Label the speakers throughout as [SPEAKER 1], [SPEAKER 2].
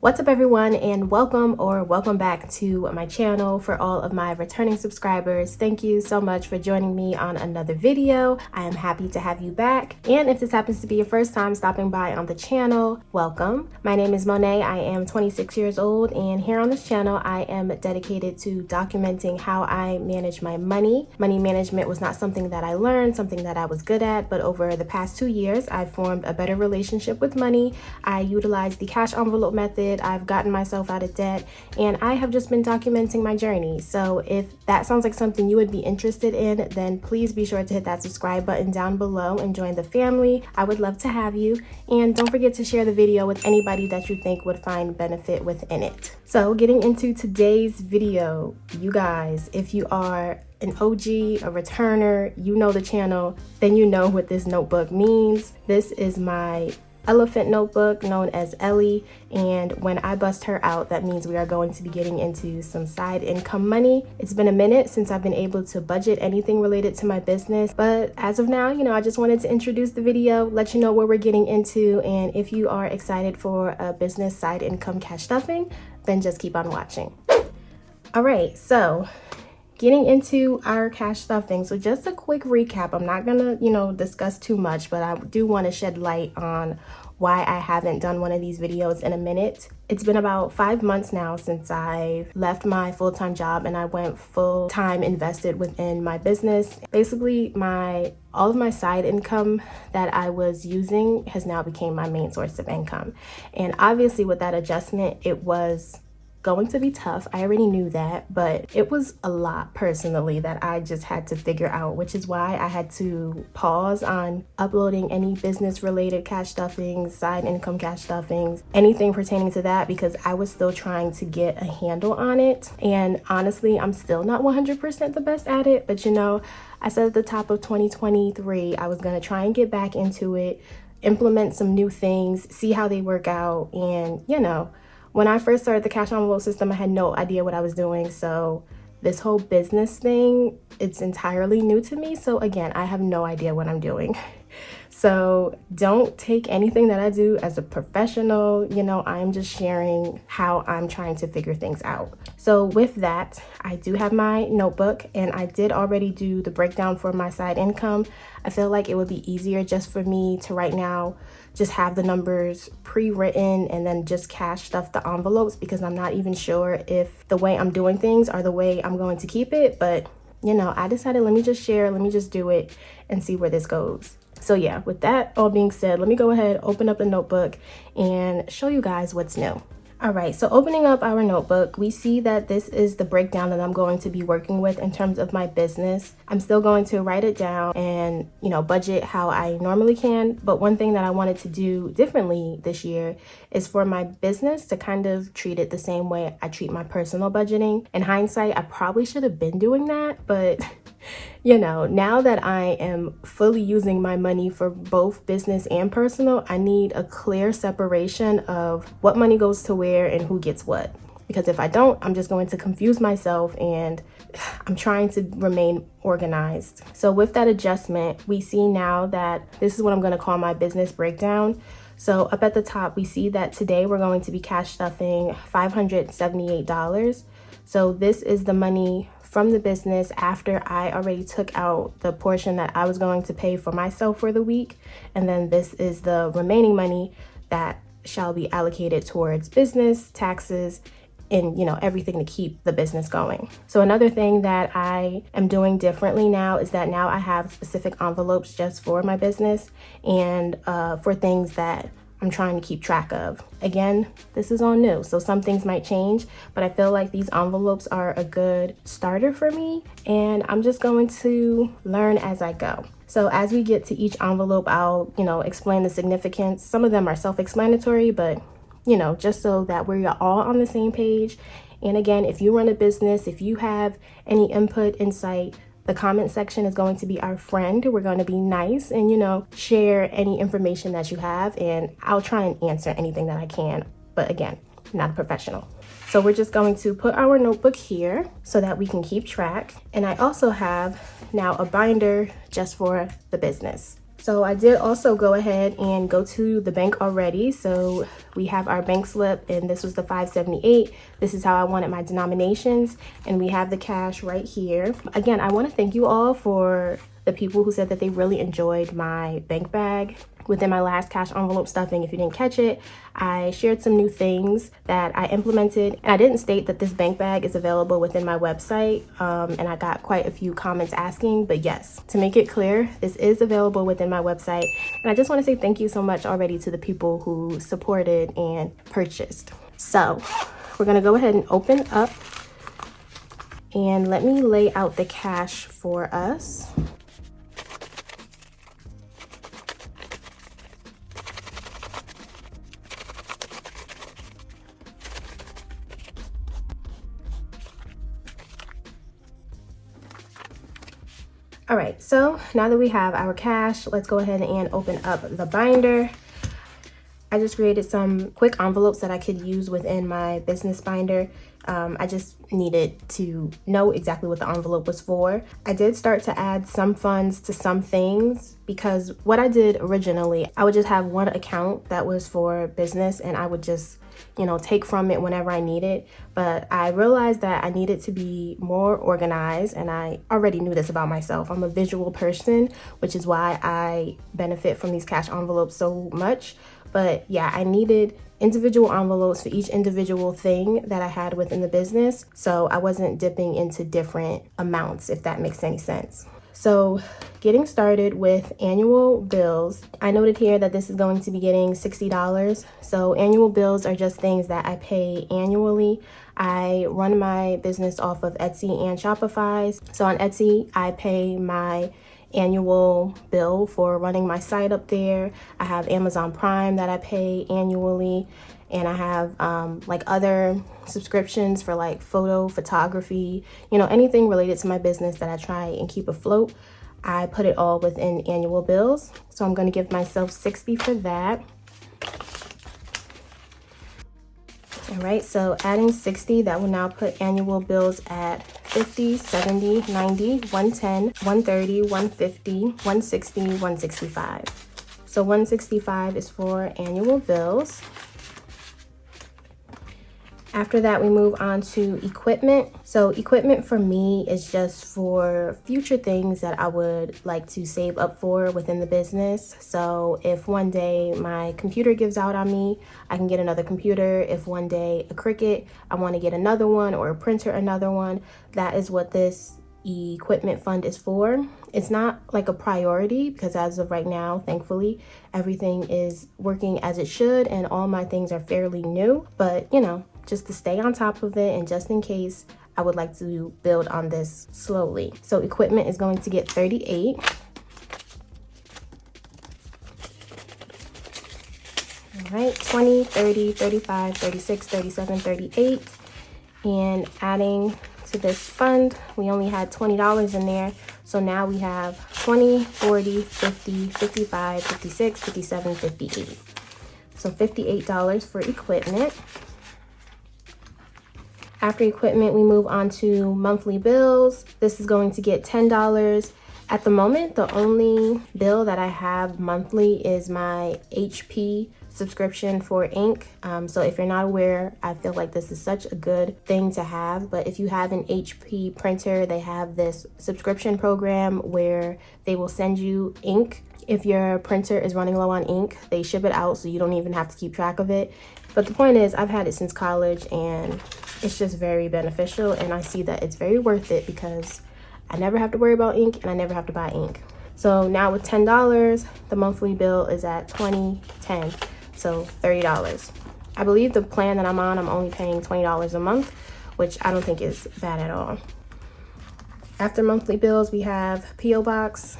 [SPEAKER 1] What's up everyone, and welcome back to my channel. For all of my returning subscribers, thank you so much for joining me on another video. I am happy to have you back, and if this happens to be your first time stopping by on the channel, welcome. My name is Monet. I am 26 years old, and here on this channel I am dedicated to documenting how I manage my money. Money management was not something that I learned, something that I was good at, but over the past 2 years I've formed a better relationship with money. I utilize the cash envelope method. I've gotten myself out of debt, and I have just been documenting my journey. So if that sounds like something you would be interested in, then please be sure to hit that subscribe button down below and join the family. I would love to have you, and don't forget to share the video with anybody that you think would find benefit within it. So getting into today's video, you guys, if you are an OG, a returner, you know the channel, then you know what this notebook means. This is my elephant notebook known as Ellie, and when I bust her out, that means we are going to be getting into some side income money. It's been a minute since I've been able to budget anything related to my business, but as of now, I just wanted to introduce the video, let you know what we're getting into, and if you are excited for a business side income cash stuffing, then just keep on watching. All right, so getting into our cash stuffing. So just a quick recap. I'm not gonna, discuss too much, but I do want to shed light on why I haven't done one of these videos in a minute. It's been about 5 months now since I left my full-time job and I went full-time invested within my business. Basically, all of my side income that I was using has now become my main source of income. And obviously with that adjustment, it was going to be tough. I already knew that, but it was a lot personally that I just had to figure out, which is why I had to pause on uploading any business related cash stuffings, side income cash stuffings, anything pertaining to that, because I was still trying to get a handle on it. And honestly, I'm still not 100% the best at it, but I said at the top of 2023, I was gonna try and get back into it, implement some new things, see how they work out. And when I first started the cash envelope system, I had no idea what I was doing. So this whole business thing, it's entirely new to me. So again, I have no idea what I'm doing. So don't take anything that I do as a professional. I'm just sharing how I'm trying to figure things out. So with that, I do have my notebook, and I did already do the breakdown for my side income. I feel like it would be easier just for me to right now just have the numbers pre-written and then just cash stuff the envelopes, because I'm not even sure if the way I'm doing things are the way I'm going to keep it. But I decided, let me just do it and see where this goes. So yeah, with that all being said, let me go ahead, open up the notebook and show you guys what's new. All right, so opening up our notebook, we see that this is the breakdown that I'm going to be working with in terms of my business. I'm still going to write it down and, budget how I normally can. But one thing that I wanted to do differently this year is for my business to kind of treat it the same way I treat my personal budgeting. In hindsight, I probably should have been doing that, but now that I am fully using my money for both business and personal, I need a clear separation of what money goes to where and who gets what. Because if I don't, I'm just going to confuse myself, and I'm trying to remain organized. So with that adjustment, we see now that this is what I'm going to call my business breakdown. So up at the top, we see that today we're going to be cash stuffing $578. So this is the money from the business after I already took out the portion that I was going to pay for myself for the week. And then this is the remaining money that shall be allocated towards business, taxes, and everything to keep the business going. So another thing that I am doing differently now is that now I have specific envelopes just for my business and for things that I'm trying to keep track of. Again, this is all new, so some things might change, but I feel like these envelopes are a good starter for me, and I'm just going to learn as I go. So as we get to each envelope, I'll, explain the significance. Some of them are self-explanatory, but, just so that we're all on the same page. And again, if you run a business, if you have any input, insight, the comment section is going to be our friend. We're going to be nice and, share any information that you have, and I'll try and answer anything that I can. But again, not a professional. So we're just going to put our notebook here so that we can keep track. And I also have now a binder just for the business. So I did also go ahead and go to the bank already. So we have our bank slip, and this was the 578. This is how I wanted my denominations, and we have the cash right here. Again, I want to thank you all for the people who said that they really enjoyed my bank bag within my last cash envelope stuffing. If you didn't catch it, I shared some new things that I implemented, and I didn't state that this bank bag is available within my website, and I got quite a few comments asking, but yes, to make it clear, this is available within my website. And I just want to say thank you so much already to the people who supported and purchased. So we're going to go ahead and open up, and let me lay out the cash for us. All right, so now that we have our cash, let's go ahead and open up the binder. I just created some quick envelopes that I could use within my business binder. I just needed to know exactly what the envelope was for. I did start to add some funds to some things, because what I did originally, I would just have one account that was for business, and I would just, you know, take from it whenever I need it. But I realized that I needed to be more organized, and I already knew this about myself. I'm a visual person, which is why I benefit from these cash envelopes so much. But yeah, I needed individual envelopes for each individual thing that I had within the business, so I wasn't dipping into different amounts, if that makes any sense. So getting started with annual bills, I noted here that this is going to be getting $60. So annual bills are just things that I pay annually. I run my business off of Etsy and Shopify. So on Etsy, I pay my annual bill for running my site up there. I have Amazon Prime that I pay annually, and I have like other subscriptions for like photography, you know, anything related to my business that I try and keep afloat. I put it all within annual bills. So I'm going to give myself $60 for that. All right, so adding $60, that will now put annual bills at $50, $70, $90, $110, $130, $150, $160, $165. So $165 is for annual bills. After that, we move on to equipment. So equipment for me is just for future things that I would like to save up for within the business. So if one day my computer gives out on me, I can get another computer. If one day a Cricut, I want to get another one, or a printer, another one. That is what this equipment fund is for. It's not like a priority, because as of right now, thankfully, everything is working as it should and all my things are fairly new. But you know, just to stay on top of it, and just in case, I would like to build on this slowly. So equipment is going to get $38. All right, 20, 30, 35, 36, 37, 38. And adding to this fund, we only had $20 in there. So now we have 20, 40, 50, 55, 56, 57, 58. So $58 for equipment. After equipment, we move on to monthly bills. This is going to get $10. At the moment, the only bill that I have monthly is my HP subscription for ink. So if you're not aware, I feel like this is such a good thing to have. But if you have an HP printer, they have this subscription program where they will send you ink. If your printer is running low on ink, they ship it out, so you don't even have to keep track of it. But the point is, I've had it since college, and it's just very beneficial, and I see that it's very worth it because I never have to worry about ink and I never have to buy ink. So now with $10, the monthly bill is at $20, $10, so $30. I believe the plan that I'm on, I'm only paying $20 a month, which I don't think is bad at all. After monthly bills, we have P.O. Box.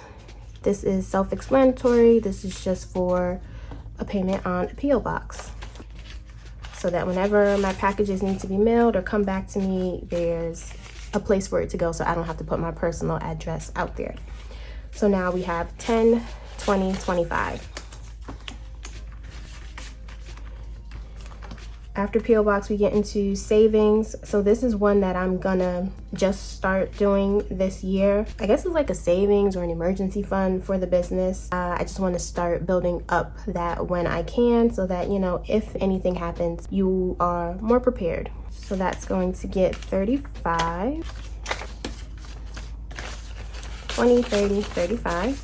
[SPEAKER 1] This is self-explanatory. This is just for a payment on a P.O. Box, so that whenever my packages need to be mailed or come back to me, there's a place for it to go, so I don't have to put my personal address out there. So now we have 10, 20, 25. After P.O. Box, we get into savings. So this is one that I'm gonna just start doing this year. I guess it's like a savings or an emergency fund for the business. I just want to start building up that when I can, so that, you know, if anything happens, you are more prepared. So that's going to get 35, 20, 30, 35.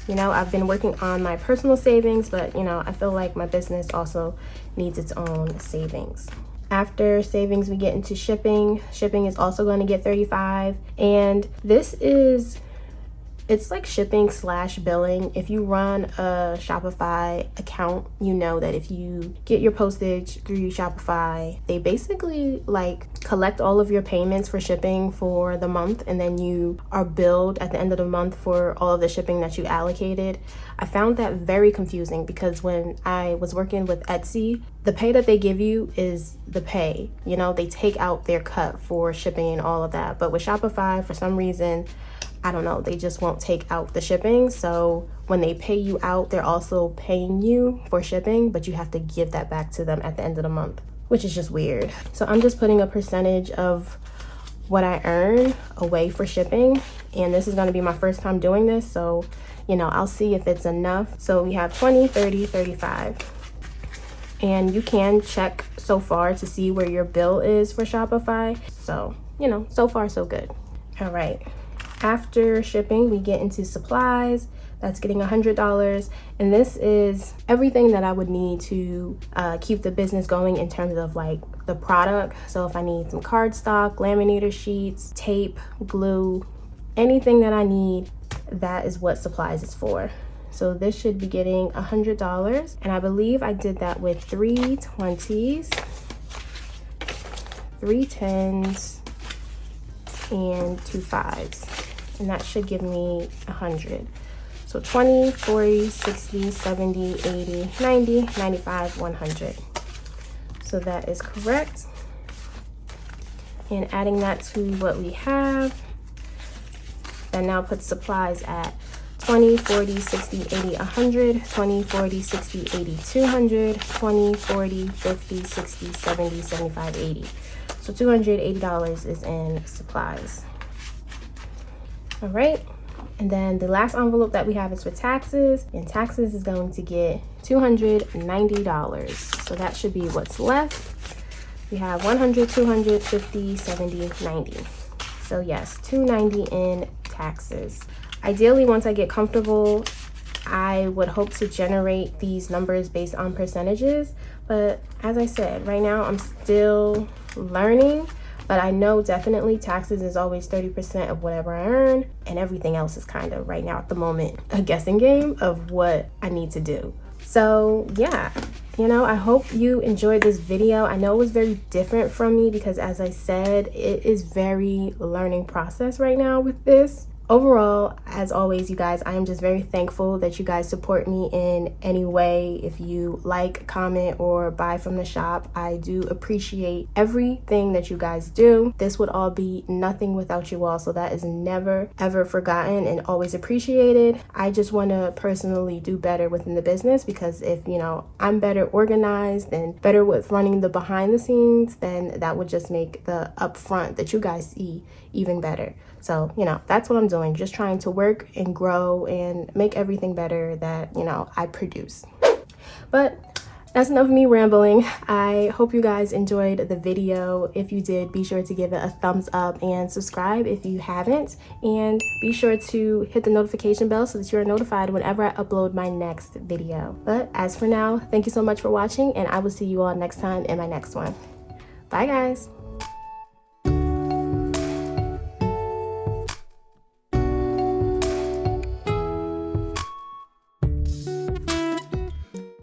[SPEAKER 1] You know, I've been working on my personal savings, but, you know, I feel like my business also needs its own savings. After savings, we get into shipping. Shipping is also going to get 35. And this is, it's like shipping slash billing. If you run a Shopify account, you know that if you get your postage through Shopify, they basically like collect all of your payments for shipping for the month, and then you are billed at the end of the month for all of the shipping that you allocated. I found that very confusing because when I was working with Etsy, the pay that they give you is the pay. You know, they take out their cut for shipping and all of that. But with Shopify, for some reason, I don't know, they just won't take out the shipping. So when they pay you out, they're also paying you for shipping, but you have to give that back to them at the end of the month, which is just weird. So I'm just putting a percentage of what I earn away for shipping. And this is going to be my first time doing this. So, you know, I'll see if it's enough. So we have 20, 30, 35. And you can check so far to see where your bill is for Shopify. So, you know, so far so good. All right. After shipping, we get into supplies. That's getting $100. And this is everything that I would need to keep the business going in terms of like the product. So if I need some cardstock, laminator sheets, tape, glue, anything that I need, that is what supplies is for. So this should be getting $100. And I believe I did that with 3 20s, 3 10s, and 2 5s. And that should give me 100. So 20, 40, 60, 70, 80, 90, 95, 100. So that is correct. And adding that to what we have, that now puts supplies at 20, 40, 60, 80, 100, 20, 40, 60, 80, 200, 20, 40, 50, 60, 70, 75, 80. So $280 is in supplies. All right, and then the last envelope that we have is for taxes, and taxes is going to get $290. So that should be what's left. We have 100, 200, 50, 70, 90. So yes, $290 in taxes. Ideally, once I get comfortable, I would hope to generate these numbers based on percentages. But as I said, right now I'm still learning. But I know definitely taxes is always 30% of whatever I earn, and everything else is kind of right now at the moment a guessing game of what I need to do. So yeah, you know, I hope you enjoyed this video. I know it was very different from me because, as I said, it is very learning process right now with this. Overall, as always, you guys, I am just very thankful that you guys support me in any way. If you like, comment, or buy from the shop, I do appreciate everything that you guys do. This would all be nothing without you all, so that is never, ever forgotten and always appreciated. I just want to personally do better within the business because if, you know, I'm better organized and better with running the behind the scenes, then that would just make the upfront that you guys see even better. So, you know, that's what I'm doing, just trying to work and grow and make everything better that, you know, I produce. But that's enough of me rambling. I hope you guys enjoyed the video. If you did, be sure to give it a thumbs up and subscribe if you haven't. And be sure to hit the notification bell so that you are notified whenever I upload my next video. But as for now, thank you so much for watching, and I will see you all next time in my next one. Bye, guys.